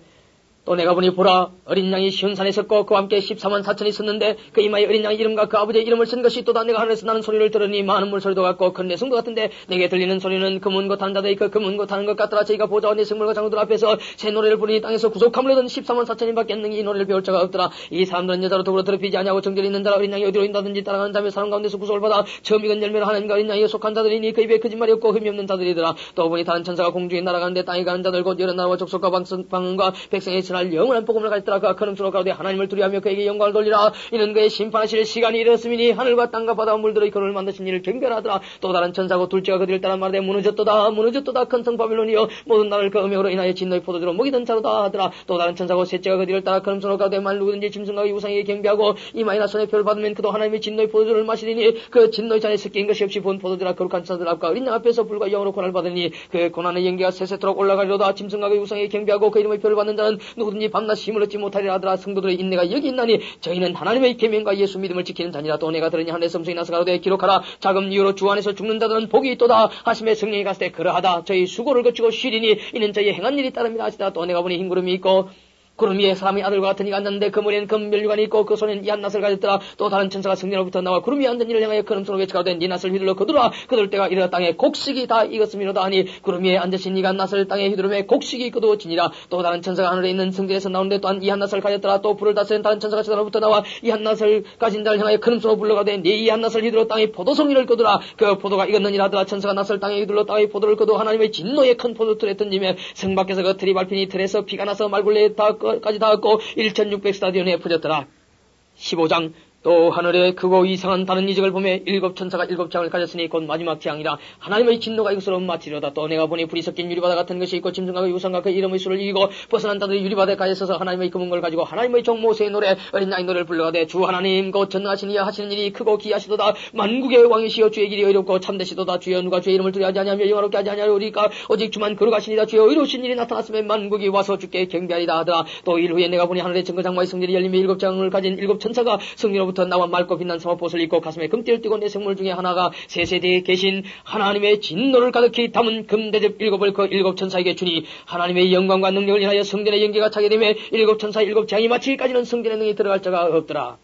또 내가 보니 보라 어린 양이 시온산에 섰고 그와 함께 14만 4천이 섰는데 그 이마에 어린 양의 이름과 그 아버지의 이름을 쓴 것이 또다. 내가 하늘에서 나는 소리를 들으니 많은 물소리도 같고 큰 내성도 같은데 내게 들리는 소리는 금은 것 하는 자들의 그 금은 것 하는 것 같더라. 저희가 보좌와 내성물과 장로들 앞에서 새 노래를 부르니 땅에서 구속함을 얻은 14만 4천인밖에 능히 이 노래를 배울 자가 없더라. 이 사람들은 여자로 더불어 더럽히지 아니하고 정결이 있는 자라. 어린 양이 어디로 인다든지 따라가는 자며 사람 가운데서 구속을 받아 처음 익은 열매로 하나님과 어린 양이 속한 자들이니 그 입에 거짓말이 없고 흠이 없는 자들이더라. 또 보니 다른 천사가 공중에 날아가는데 땅에 가는 자들 곧 여러 나라와 족속과 방언과 백성에 전할 영원한 복음을 가졌더라. 그가 큰 음소로 가로되 하나님을 두려워하며 그에게 영광을 돌리라. 이는 그의 심판하실 시간이 이르렀음이니 하늘과 땅과 바다와 물들의 그를 만드신 이를 경배하더라. 또 다른 천사고 둘째가 그들을 따라 말하되 무너졌도다 무너졌도다 큰 성 바빌론이여 모든 나라를 그 음행으로 인하여 진노의 포도주로 먹이던 자로다 하더라. 또 다른 천사고 셋째가 그들을 따라 큰 음소로 가로되 만 누구든지 짐승과 우상에게 경배하고 이마에나 손에 표를 받으면 그도 하나님의 진노의 포도주를 마시리니 그 진노의 잔에 섞인 것이 없이 본 포도주라. 거룩한 천사들 앞과 어린 양 앞에서 불과 영으로 고난을 받으니 그 고난의 연기가 세세토록 올라가리로다. 짐승과 그 우상에게 경배하고 그 이름의 표를 받는 자는 누구든지 밤낮 힘을 얻지 못하리라 하더라. 성도들의 인내가 여기 있나니 저희는 하나님의 계명과 예수 믿음을 지키는 자니라. 또 내가 들으니 하늘의 섬성이 나서 가로되 기록하라. 자금 이유로 주 안에서 죽는 자들은 복이 있도다 하심에 성령이 갔을 때 그러하다. 저희 수고를 거치고 쉬리니 이는 저희 행한 일이 따릅니다 하시다. 또 내가 보니 흰 구름이 있고 구름 위에 사람의 아들과 같은 이가 앉았는데 그 머리에는 금면류관이 있고 그 손에는 이한 낫을 가졌더라. 또 다른 천사가 성전으로부터 나와 구름 위에 앉은 이를 향하여 큰 음성으로 외치가로되 네 낫을 휘둘러 거두라. 거둘 때가 이르러 땅에 곡식이 다 익었음이로다 하니 구름 위에 앉으신 이가 낫을 땅에 휘두르매 곡식이 거두어지니라. 또 다른 천사가 하늘에 있는 성전에서 나오는데 또한 이한 낫을 가졌더라. 또 불을 다스리는 다른 천사가 천사로부터 나와 이한 낫을 가진 자를 향하여 큰 음성으로 불러가되 네 이한 낫을 휘둘러 땅에 포도송이를 거두라. 그 포도가 익었느니라 하더라. 천사가 낫을 땅에 휘둘러 땅에 포도를 거두 하나님의 진노의 큰 포도틀에 던지며 성 밖에서 그 틀이 밟히니 틀에서 피가 나서 말굴레까지 닿았고 1600스타디온에 퍼졌더라. 15장 또 하늘에 크고 이상한 다른 이적을 보며 7천사가 7장을 가졌으니 곧 마지막 재앙이라. 하나님의 진노가 이것으로 마치려다. 또 내가 보니 불이 섞인 유리바다 같은 것이 있고 짐승과 유상과 그 이름의 수를 이기고 벗어난 자들이 유리바다에 가에 서서 하나님의 금은걸 가지고 하나님의 종 모세의 노래 어린 양의 노래를 불러가되 주 하나님 곧 전능하신 이여 하시는 일이 크고 기하시도다. 만국의 왕이시여 주의 길이 의롭고 참되시도다. 주여 누가 주의 이름을 두려워하지 아니하며 영화롭게 하지 아니하리까. 오직 주만 거룩하시니라. 주여 의로우신 일이 나타났으며 만국이 와서 주께 경배하리다 하더라. 또 일 후에 내가 보니 하늘의 정거장마의 성전이 열리며 7장을 가진 7천사가 성전으로부터 나와 맑고 빛난 사마봇을 입고 가슴에 금띠를 띠고 내 생물 중에 하나가 세세대에 계신 하나님의 진노를 가득히 담은 금대접 7을 그 7천사에게 주니 하나님의 영광과 능력을 인하여 성전의 연기가 차게 되며 7천사 7재앙이 마치기까지는 성전의 능이 들어갈 자가 없더라.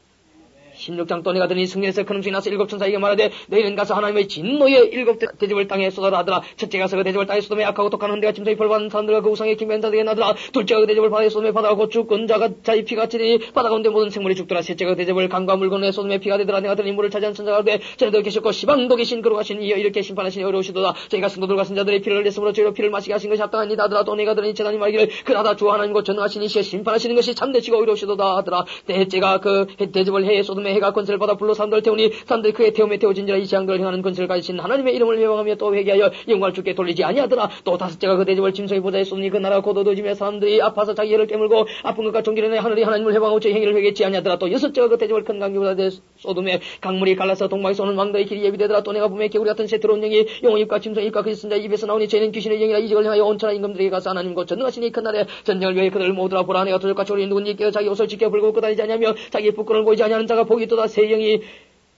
16장 또 내가 들으니 성전에서 큰 음성이 나서 7천사에게 말하되 너희는 가서 하나님의 진노의 7대접을 땅에 쏟아라 하더라. 첫째가 가서 그 대접을 땅에 쏟음에 악하고 독한 흔대가 짐승이 벌받은 사람들과 그 우상의 경배한 자들에게 나더라. 둘째가 그 대접을 바다에 쏟음에 바다가 곧 죽은 자가 자의 피가 치더니 바다 가운데 모든 생물이 죽더라. 셋째가 그 대접을 강과 물건에 쏟음에 피가 되더라. 내가 들으니 물을 차지한 천사가 그러되 전에도 계셨고 시방도 계신 거룩하신 이여 이렇게 심판하시니 어려우시도다. 저희가 성도들과 선자들의 피를 흘렸으므로 저희로 피를 마시게 하신 것이 합당하니이다 하더라. 또 내가 들으니 제단이 말기를 그나다 주 하나님 곧 전능하신 이시여 심판하시는 것이 참되시고 의로우시도다 하더라. 넷째가 그 대접을 해에 쏟음에 해가 권세를 받아 불로 사람들을 태우니 사람들이 그의 태움에 태워진지라. 이 재앙들을 행하는 권세를 가지신 하나님의 이름을 명하며 또 회개하여 영광을 주께 돌리지 아니하더라. 또 다섯째가 그 대접을 짐승의 보좌에 쏟으니 그 나라가 곧 어두워지며 사람들이 아파서 자기 애를 깨물고 아픈 것과 종기를 내 하늘이 하나님을 해방하고 저 행위를 회개치 아니하더라. 또 여섯째가 그 대접을 큰 강기보다 쏟음에 강물이 갈라서 동방에서 오는 왕들의 길이 예비되더라. 또 내가 보며 개구리 같은 새 들어온 영이 용의 입과 짐승의 입과 그 있은 자 입에서 나오니 저희는 귀신의 영이라. 이적을 향하여 온천한 임금들에게 가서 하나님 곧 전능하신 이 큰 날에 전쟁을 위해 그들을 모두라. 보라 내가 도적과 초리 누군지 깨어 자기 옷을 지켜 불고 끄다니지 아니하며 자기 부끄러움을 보이지 아니하는 자가 복이 있도다. 새 영이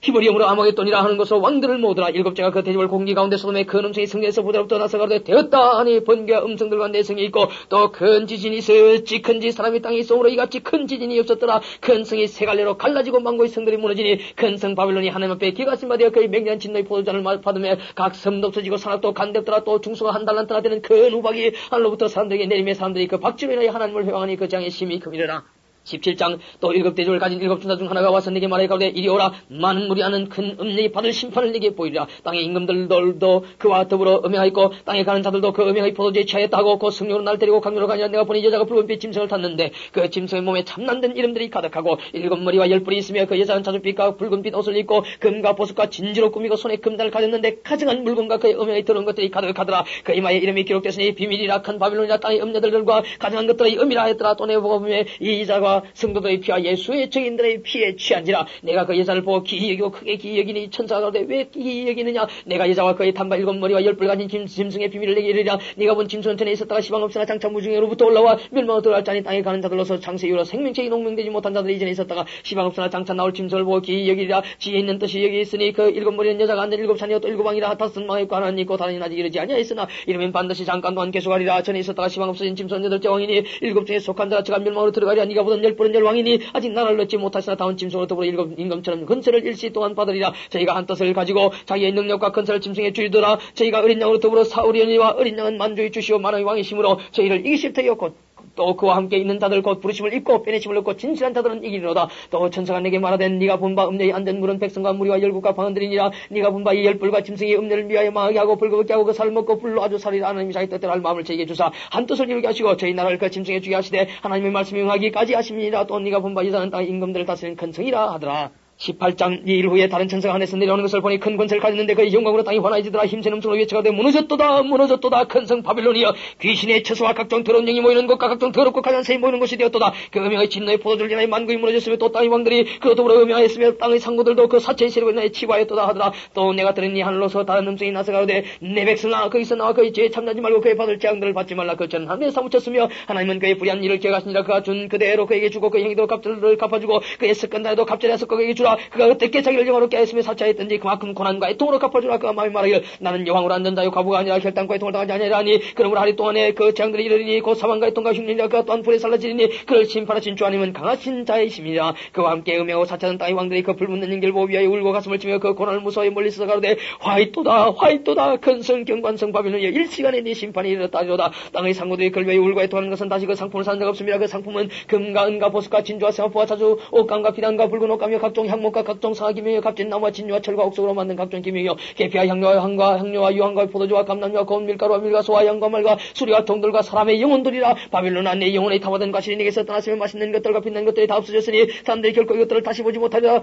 히브리엄으로 아마겟돈이라 하는 것으로 왕들을 모으더라. 7제가 그 대접을 공기 가운데 쏟음에 큰 음성이 성전에서 보다로부터 나서 가로되 되었다 하니 번개와 음성들과 내성이 있고 또 큰 지진이 있을지 큰지 사람이 땅에 있으므로 이같이 큰 지진이 없었더라. 큰 성이 세 갈래로 갈라지고 만고의 성들이 무너지니 큰 성 바빌론이 하나님 앞에 기가심 받아 그의 맹렬한 진노의 포도잔을 받으며 각 섬도 없어지고 산악도 간대없더라. 또 중수가 한 달란트나 되는 큰 우박이 하늘로부터 사람들에게 내리며 사람들이 그 박지로 인하여 하나님을 회방하니 그 장에 심히 금이르라. 17장 또 7대접을 가진 7천사 중 하나가 와서 내게 말하여 가로되 이리 오라. 많은 무리 아는 큰 음력이 받을 심판을 내게 보이리라. 땅의 임금들도 그와 더불어 음행하였고 땅에 가는 자들도 그 음행의 포도주에 취하였다 하고 그 성령으로 날 데리고 강요로 가니라. 내가 보니 여자가 붉은빛 짐승을 탔는데 그 짐승의 몸에 참난된 이름들이 가득하고 7머리와 10뿔이 있으며 그 여자는 자줏빛과 붉은빛 옷을 입고 금과 보석과 진주로 꾸미고 손에 금단을 가졌는데 가증한 물건과 그의 음행에 들어온 것들이 가득하더라. 그 이마에 이름이 기록됐으니 비밀이라 큰 바빌론이라 땅의 음녀들과 가증한 것들의 음이라 했더라. 또 내가 보며 이 여자가 성도들의 피와 예수의 증인들의 피에 취한지라. 내가 그 여자를 보고 기이 여기고 크게 기이 여기니 천사가 그러되 왜 기이 여기느냐. 내가 여자와 그의 단발 7머리와 10뿔 가진 짐승의 비밀을 내게 이르리라. 네가 본 짐승은 전에 있었다가 시방 없으나 장차 무중에로부터 올라와 멸망으로 들어갈 자니 땅에 가는 자들로서 장세 이후로 생명체이 농명되지 못한 자들이 이전에 있었다가 시방 없으나 장차 나올 짐승을 보고 기이 여기리라. 지혜 있는 뜻이 여기 있으니 그 7머리는 여자가 앉은 7산이요 또 7왕이라. 5망에 있고 하나는 있고 다른 아직 이르지 아니하였으나 이르면 반드시 잠깐 동안 계속하리라. 전에 있었다가 시방 없어진 짐승은 8째 왕이니 7중에 속한 자가 저가 멸망으로 들어가리라. 네가 보던 10뿔은 왕이니 아직 나라를 얻지 못하시나 다운 짐승으로 더불어 임금처럼 근세를 일시 동안 받으리라. 저희가 한 뜻을 가지고 자기의 능력과 근세를 짐승에 주이더라. 저희가 어린 양으로 더불어 사울이니와 어린 양은 만주의 주시오 만왕의 왕이심으로 저희를 이기실 터이었고 또 그와 함께 있는 자들 곧 부르심을 입고 빼내심을 얻고 진실한 자들은 이기리로다. 또 천사가 내게 말하되 네가 본 바 음녀의 안전 물은 백성과 무리와 열국과 방언들이니라. 네가 본 바 이 10뿔과 짐승이 음녀를 미하여 망하게 하고 벌거벗게 하고 그 살을 먹고 불로 아주 살리라. 하나님이 자기 뜻대로 할 마음을 저에게 주사 한 뜻을 이루게 하시고 저희 나라를 그 짐승에 주게 하시되 하나님의 말씀이 응하기까지 하십니다. 또 네가 본 바 이사는 땅의 임금들을 다스리는 큰 성이라 하더라. 18장 이 일 후에 다른 천사가 하늘에서 내려오는 것을 보니 큰 권세를 가졌는데 그의 영광으로 땅이 환하여지더라. 힘센 음성으로 외쳐가되 무너졌도다 무너졌도다 큰 성 바빌론이여 귀신의 처소와 각종 더러운 영이 모이는 곳과 각종 더럽고 가난 새이 모이는 곳이 되었도다. 그 음영의 진노의 포도주를 인하여 만국이 무너졌으며 또 땅의 왕들이 그 더불어 음영하였으며 땅의 상고들도 그 사체의 세력을 인하여 치부하였도다 하더라. 또 내가 들으니 하늘로서 다른 음성이 나서 가로되 내 백성아 거기서 나와 그의 죄에 참나지 말고 그의 받을 재앙들을 받지 말라. 그 저는 하늘에 사무쳤으며 하나님은 그의 불의한 일을 기억하시니라. 그가 준 그대로 그에게 주고 그의 행위도 값들을 갚아주고 그의 습관다에도 갑절해서 그에게 주라. 그가 어떻게 자기를 영화롭게 했으며 사차했든지 그만큼 고난과 애통으로 갚아주라. 그가 마음이 말하기를 나는 여왕으로 앉은 자요 과부가 아니라 혈당과 애통을 당하지 아니하니 그러므로 하루 동안에 그 재앙들이 이르리니 곧 사망과 애통과 흉년이라. 그가 또한 불에 살라지리니 그를 심판하신 주 하나님은 강하신 자이심이라. 그와 함께 음행하고 사차는 땅의 왕들이 그 불붙는 인결 보호 위하여 울고 가슴을 치며 그 고난을 무서워해 멀리서 가로되 화이또다 화이또다 큰 성 경관성 바빌론이여 일시간에 네 심판이 이르렀다리로다. 땅의 상고들이 그를 위하여 울고 애통하는 것은 다시 그 상품을 사는 자가 없습니다. 그 상품은 금과 은과 보석과 진주와 세마포와 자주 옷감과 피단과 붉은 옷감이며 각종 향목과 각종 상하기명이여 값진 나무와 진유와 철과 옥석으로 만든 각종 기명이여 계피와 향료와 향과 향료와 유황과 포도주와 감람류와 고운 밀가루와 밀가소와 양과 말과 수리와 동들과 사람의 영혼들이라. 바빌론아 내 영혼의 타화된 과실이 네게서 떠났으며 맛있는 것들과 빛난 것들이 다 없어졌으니 사람들이 결코 이것들을 다시 보지 못하리라.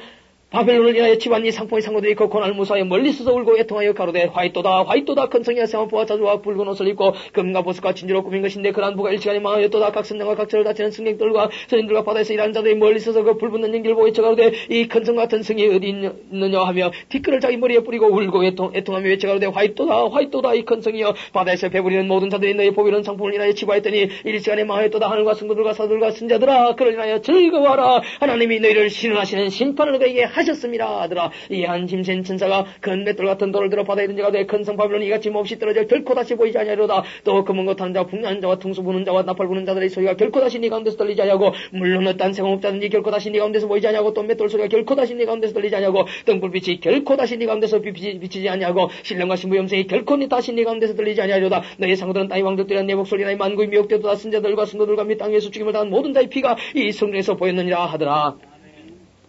바벨론을 인하여 집안 이 상품의 상고들이 그 고난을 무사하여 멀리 서서 울고 애통하여 가로되 화이또다 화이또다 큰 성이야 세마포와 자주와 붉은 옷을 입고 금과 보석과 진주로 꾸민 것인데 그러한 부가 일시간에 망하였도다. 각 선장과 각 절을 다치는 승객들과 선인들과 바다에서 일하는 자들이 멀리 서서 그 불붙는 연기를 보고 외쳐가로되 이 큰 성 같은 성이 어디 있느냐 하며 티끌을 자기 머리에 뿌리고 울고 애통하며 외쳐가로되 화이또다 화이또다 이 큰 성이여 바다에서 배부리는 모든 자들이 너희 보이는 상품을 인하여 치부하였더니 일시간에 망하였도다. 하늘과 성도들과 사들과 선자들아 그를 인하여 즐거워하라. 하나님이 너희를 신원하시는 심판을 그에게 하셨습니다. 아들아 이 한 힘센 천사가 큰 맷돌 같은 돌을 들어 바다에 던져가 되 큰 성 바빌론이 이같이 몹시 떨어져 결코 다시 보이지 아니하리로다. 또 금은 것 하는 자와 풍랑하는 자와 퉁수 부는 자와 나팔 부는 자들의 소리가 결코 다시 네 가운데서 들리지 아니하고 물론 어떤 생업자든지 결코 다시 네 가운데서 보이지 아니하고 또 맷돌 소리가 결코 다시 네 가운데서 들리지 아니하고 등불빛이 결코 다시 네 가운데서 비치지 아니하고 신령과 신부 염색이 결코 다시 네 가운데서 들리지 아니하리로다. 너의 상고들은 땅의 왕들들이란 내 목소리나 만국이 미혹되도다. 선자들과 성도들과 및 땅 위에서 죽임을 당한 모든 자의 피가 이 성중에서 보였느니라 하더라.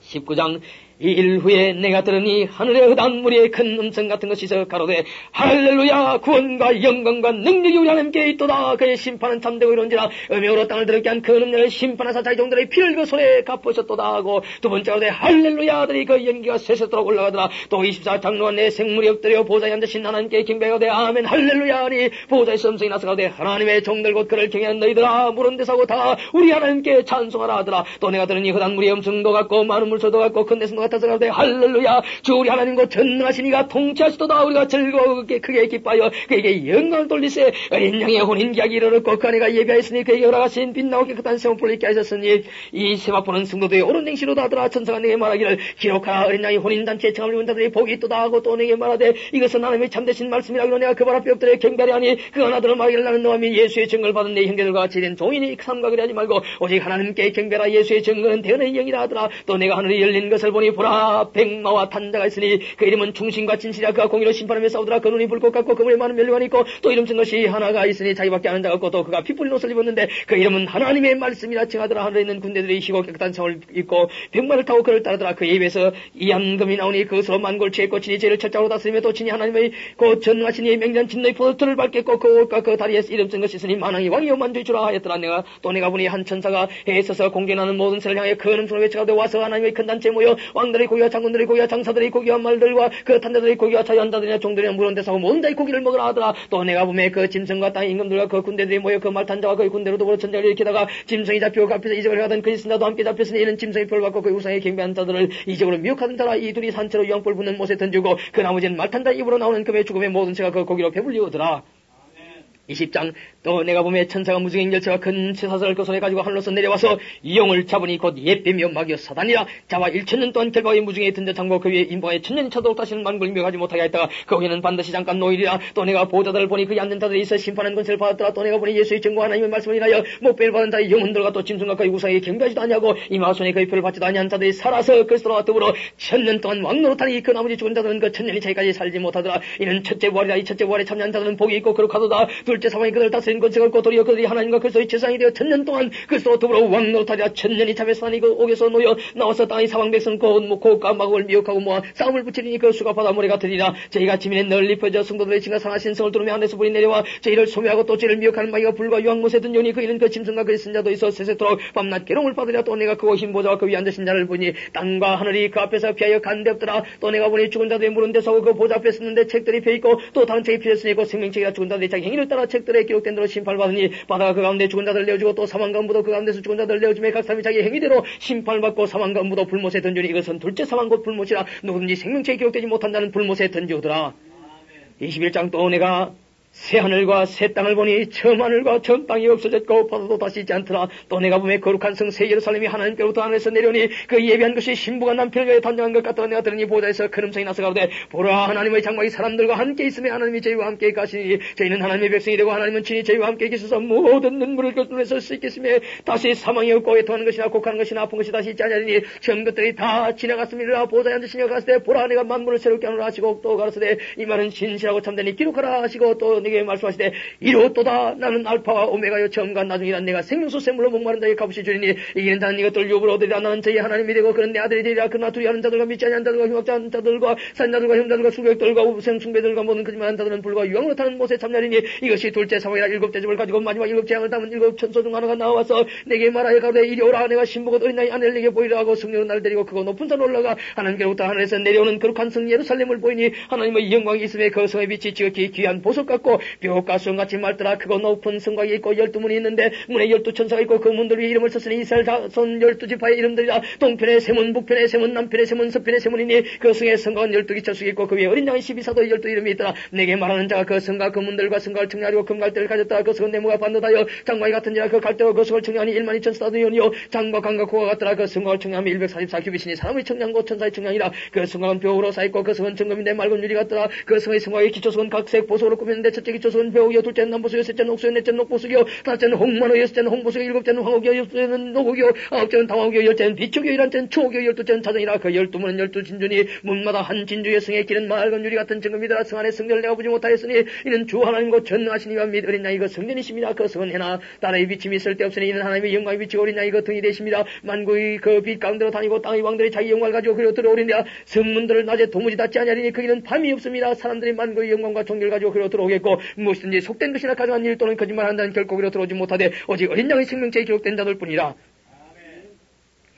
19장 이 일 후에 내가 들으니 하늘의 흑암 무리의 큰 음성 같은 것이 있어 가로되 할렐루야 구원과 영광과 능력이 우리 하나님께 있도다. 그의 심판은 참되고 이런지라 음행으로 땅을 더럽게 한 그 음녀를 심판하사 자기 종들의 피를 그 손에 갚으셨도다 하고 두 번째 가로되 할렐루야 하더니 그 연기가 쇠쇠토록 올라가더라. 또 24장로와 내 생물이 엎드려 보좌에 앉으신 하나님께 경배하되 아멘 할렐루야 하니 보좌에서 음성이 나서 가로되 하나님의 종들 곧 그를 경외한 너희들아 물은 데서고 다 우리 하나님께 찬송하라 하더라. 또 내가 들으니 흑암 무리의 음성도 같고 많은 물소도 같고 큰 데서도 같아서 가로되 할렐루야 주 우리 하나님과 전능하시니가 통치하시도다. 우리가 즐거우게 크게 기뻐하여 그에게 영광을 돌리세. 어린 양의 혼인기약이 이르렀고 그 아내가 예비하였으니 그에게 허락하신 빛나오게 크단 세마포를 입게 하셨으니 이 세마포는 성도들의 옳은 행실로다 하더라. 천사가 내게 말하기를 기록하라 어린 양의 혼인단체에 청함을 입은 자들이 복이 있도다 하고 또 내게 말하되 이것은 하나님의 참되신 말씀이라고 내가 그 발 앞에 엎드려 경배하려 하니 그가 나더러 말하기를 나는 너와 및 예수의 증거를 받은 내 형제들과 같이 된 종이니 삼각을 하지 말고 오직 하나님께 경배하라. 예수의 증거는 대언의 영이라 하더라. 또 내가 하늘이 열린 것을 보니 보라 백마와 탄자가 있으니 그 이름은 충신과 진실이라. 그가 공의로 심판하며 싸우더라. 그 눈이 불꽃 같고 그물에 많은 멸류관이 있고 또 이름 쓴 것이 하나가 있으니 자기밖에 아는 자가 없고 또 그가 피 뿌린 옷을 입었는데 그 이름은 하나님의 말씀이라 칭하더라. 하늘에 있는 군대들이 희고 깨끗한 창을 입고 백마를 타고 그를 따르더라. 그 입에서 이암금이 나오니 그것으로 만골치에 꽂히니 죄를 철장으로 다스리며 또 친히 하나님의 곧 전능하신 이의 맹렬한 진노의 포도틀을 밟겠고 그 옷과 그 다리에 이름 쓴 것이 있으니 만왕이 왕이여 만주의 주라 하였더라. 내가 보니 한 천사가 해에 서서 공격하는 모든 새를 향해 큰 음성으로 외쳐가되 와서 하나님의 큰 단체에 모여 왕들의 고기와 장군들의 고기와 장사들의 고기와 말들과 그 탄자들의 고기와 자유한자들이나 종들이나 물은 데서 모든 자의 고기를 먹으라 하더라. 또 내가 보매 그 짐승과 땅의 임금들과 그 군대들이 모여 그 말탄자와 그의 군대로 더불어 천장을 일으키다가 짐승이 잡히고 그 앞에서 이적을 하던 그 신사도 함께 잡혔으니 이는 짐승의 표를 받고 그 우상의 경배한 자들을 이적으로 미혹하던 자라. 이 둘이 산채로 유황불 붙는 못에 던지고 그 나머지는 말탄자 입으로 나오는 금의 죽음의 모든 새가 그 고기로 배불리우더라. 20장 또 내가 보매 천사가 무중행 열차가 큰 쇠사슬을 그 손에 가지고 하늘로서 내려와서 이 영을 잡으니 곧 옛뱀이요 마귀요 사단이라. 자와 1000년 동안 결박의 무중에 던져 잠고 그 위에 인방에 천년이 차도록 다시는 만국을 멸하지 못하게 했다가 거기는 반드시 잠깐 노일이라. 또 내가 보호자들을 보니 그 앉은 자들이 있어 심판하는 권세를 받았더라. 또 내가 보니 예수의 증거 하나님의 말씀을 인하여 목배를 받은 자의 영혼들과 또 짐승과 그의 우상에게 경배하지도 아니하고 이마 손에 그의 표를 받지도 아니한 자들이 살아서 그리스도와 더불어 1000년 동안 왕노릇하니 그 나머지 죽은 자들은 그 1000년이 차이까지 살지 못하더라. 이는 첫째 부활이라. 이 첫째 부활에 참여한 자들은 복이 있고 거룩하도다. 둘째 사방이 그들을 다스린 권세가 없고 도리어 그들이 하나님과 그리스도의 제사장이 되어 1000년 동안 그리스도와 더불어 왕노릇하리라. 1000년이 참에서 하니 그 옥에서 놓여 나와서 땅의 사방 백성 곧 고가 마곡을 미혹하고 모아 싸움을 붙이리니 그 수가 바다물에 같으리라. 저희가 지면에 널리 펴져 성도들의 증가 상하신 성을 두르며 하늘에서 불이 내려와 저희를 소멸하고 또 저희를 미혹하는 마귀가 불과 유황못에 든 요니 그이는 그 짐승과 그의 선자도 있어 세세토록 밤낮 괴로움을 받으랴. 또 내가 그곳 흰보좌와 그 위 앉으신 자를 보니 땅과 하늘이 그 앞에서 피하여 간데 없더라. 또 내가 보니 죽은 자들의 무른 데서 그 보좌 앞에 섰는데 책들이 펴있고 또 다른 책이 펴졌으니 그 생명책이라 죽은 자들의 자기 행위를 따라 책들에 기록된 대로 심판을 받으니 바다가 그 가운데 죽은 자들을 내어주고 또 사망과 무도 그 가운데서 죽은 자들을 내어주며 각 사람이 자기 행위대로 심판을 받고 사망과 무도 불못에 던지니 이것은 둘째 사망 곧 불못이라. 누구든지 생명책에 기록되지 못한 자는 불못에 던지오더라. 21장 또 내가 새 하늘과 새 땅을 보니 처음 하늘과 처음 땅이 없어졌고 바다도 다시 있지 않더라. 또 내가 보매 거룩한 성 새 예루살렘이 하나님께로부터 하늘에서 내려오니 그 예비한 것이 신부가 남편을 위하여 단장한 것 같더라. 내가 들으니 보좌에서 큰 음성이 나서 가로되 보라 하나님의 장막이 사람들과 함께 있으며 하나님이 저희와 함께 가시니 저희는 하나님의 백성이 되고 하나님은 친히 저희와 함께 계셔서 모든 눈물을 그 눈에서 씻겠으며 다시 사망이 없고 애통하는 것이나 곡하는 것이나 아픈 것이 다시 있지 아니하리니 처음 것들이 다 지나갔습니다. 보좌에 앉으시며 가라사대 보라 내가 만물을 새롭게 하노라 하시고 또 가라사대 이 말은 진실하고 참되니 기록하라 하시고 또 내게 말씀하시되 이로또다 나는 알파와 오메가요 처음과 나중이라. 내가 생명수 샘물로 목마른 자에게 값을 주리니 이기는 자는 이것들을 유업으로 얻으리라. 나는 저희 하나님이 되고 그는 내 아들이 되리라. 그러나 두려워하는 자들과 믿지 아니하는 자들과 흉악자 하는 자들과 산자들과 혐자들과 술객들과 우생숭배들과 모든 거짓말하는 자들은 불과 유황으로 타는 못에 참냐리니 이것이 둘째 사망이라. 7째 집을 가지고 마지막 7째 양을 담은 7 천소 중 하나가 나와서 내게 말하여 가로되 이리 오라. 내가 신부가 어린 나이 아내를 내게 보이라 하고 성령은 나를 데리고 크고 높은 산으로 올라가 하나님께로부터 하늘에서 내려오는 거룩한 성 예루살렘을 보이니 하나님의 영광이 있음에 그 성의 빛이 지극히 귀한 보석 같고 벽과 성같이 맑더라. 크고 높은 성곽이 있고 12문이 있는데 문에 12천사가 있고 그 문들 위에 이름을 썼으니 이스라엘 자손 12지파의 이름들이라. 동편의 세문, 북편의 세문, 남편의 세문, 서편의 세문이니 그 성의 성곽은 12기 철석이 있고 그 위에 어린 양의 12사도의 12 이름이 있더라. 내게 말하는 자가 그 성과 그 문들과 성곽을 청량하고 금갈대를 가졌더라. 그 성은 네모가 반듯하여 장막이 같은지라. 그 갈대와 그 성을 청량하니 12,000사도이요 장과 강과 고가 같더라. 그 성곽을 청량하면 144규빗이니 사람의 청량고 천사의 청량이라. 그 성곽은 벽으로 쌓였고 그 성은 정금인데 맑은 유리 같더라. 그 성의 성곽의 기초석은 각색 보석으로 꾸몄는데 첫째 기초석은 벽이요 둘째는 남보석이요 셋째는 옥수요 넷째는 녹보석이요 다섯째는 홍만호요 여섯째는 홍보석이요 일곱째는 황옥이요 여섯째는 녹옥이요 아홉째는 당황옥이요 열째는 비촉이요 열한째는 초옥이요 12째는 자전이라. 그 12문은 12진주니 문마다 한 진주의 성의 길은 맑은 유리 같은 정금이더라. 성 안에 성전을 내가 보지 못하였으니 이는 주 하나님과 전능하신 이와 및 어린 양이 그 성전이십니다. 그 성은 해나 달의 비침이 쓸데없으니 이는 하나님의 영광의 빛이 어린 양이 그 등이 되십니다. 만국의 그 빛 가운데로 다니고 땅의 왕들이 자기 영광을 가지고 그리로 들어오리니라. 성문들을 낮에 도무지 닫지 아니하리니 거기는 밤이 없습니다. 사람들이 만국의 영광과 존귀를 가지고 그리로 들어오겠고 무엇이든지 속된 것이나 가정한 일 또는 거짓말한 자는 결코 그리로 들어오지 못하되 오직 어린 양의 생명체에 기록된 자들 뿐이라.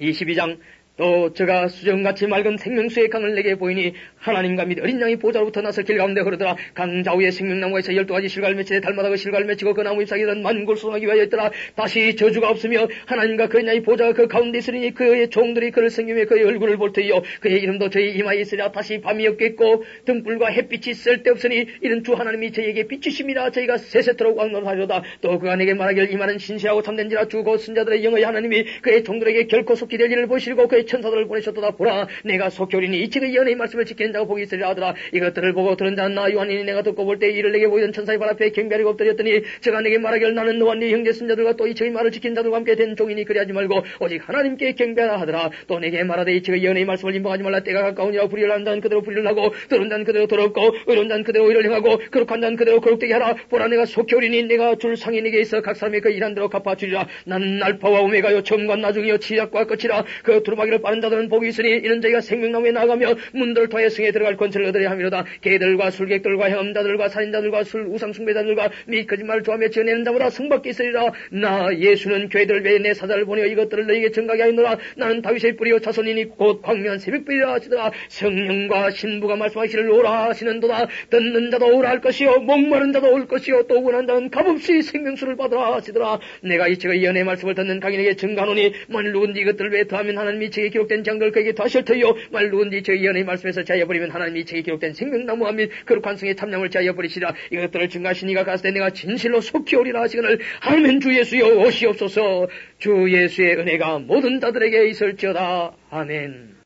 22장 또 저가 수정같이 맑은 생명수의 강을 내게 보이니 하나님과 및 어린 양이 보좌로부터 나서 길 가운데 흐르더라. 강 좌우에 생명나무에서 12가지 실과를 맺히되 달마다 그 실과를 맺히고 그 나무 잎사귀는 만국을 수송하기 위하여 있더라. 다시 저주가 없으며 하나님과 그 어린 양이 보좌가 그 가운데 있으리니 그의 종들이 그를 섬기며 그의 얼굴을 볼 터이요 그의 이름도 저희 이마에 있으리라. 다시 밤이 없겠고 등불과 햇빛이 쓸데없으니 이는 주 하나님이 저희에게 빛이십니다. 저희가 세세토록 왕노릇하리로다. 또 그가 내게 말하길 이 말은 신실하고 참된지라. 주 곧 선자들의 영의 하나님이 그의 종들에게 결코 속히 될 일을 보시고 그의 천사들을 보내셨도다. 보라 내가 속히 오리니 이 책의 예언의 말씀을 지키는 자가 복이 있으리라 하더라. 이것들을 보고 들은 자는 나 요한이니 내가 듣고 볼 때 이를 내게 보이던 천사의 발 앞에 경배하리고 엎드렸더니 저가 내게 말하길 나는 너와 네 형제 선자들과 또 이 책의 말을 지키는 자들과 함께 된 종이니 그리하지 말고 오직 하나님께 경배하라 하더라. 또 내게 말하되 이 책의 예언의 말씀을 임박하지 말라. 때가 가까우니라. 불의를 하는 자는 그대로 불의를 하고 더러운 자는 그대로 더럽고 의로운 자는 그대로 의를 행하고 거룩한 자는 그대로 거룩되게 하라. 보라 내가 속히 오리니 내가 줄 상이 내게 있어 각 사람이 그 일한 대로 갚아주리라. 나는 알파와 오메가요 처음과 나중이요 시작과 끝이라. 그 두루마기를 빠른 자들은 복이 있으니 이는 저희가 생명나무에 나가며 문들을 통해 성에 들어갈 권세를 얻으려 함이로다. 개들과 술객들과 행음자들과 살인자들과 술 우상숭배자들과 및 거짓말을 좋아하며 지어내는 자보다 성밖에 있으리라. 나 예수는 교회들을 위해 내 사자를 보내어 이것들을 너희에게 증가하게 하였노라. 나는 다윗의 뿌리요 자손이니 곧 광명한 새벽불이라 하시더라. 성령과 신부가 말씀하시기를 오라 하시는도다. 듣는 자도 오라 할 것이요 목마른 자도 올 것이요 또 원한 자는 값없이 생명수를 받으라 하시더라. 내가 이 책의 예언의 말씀을 듣는 각인에게 증가하노니 만일 누군지 이것들을 왜 더하면 하나님이 책에 기록된 장들 그에게 더하실 터이요 만일 누군지 저 예언의 말씀에서 제하여버리면 하나님이 이 책에 기록된 생명나무와 및 거룩한 성의 참나무를 제하여버리시라. 이것들을 증가하신 이가 갔을 때 내가 진실로 속히 오리라 하시거늘 아멘. 주 예수여 오시옵소서. 주 예수의 은혜가 모든 자들에게 있을지어다. 아멘.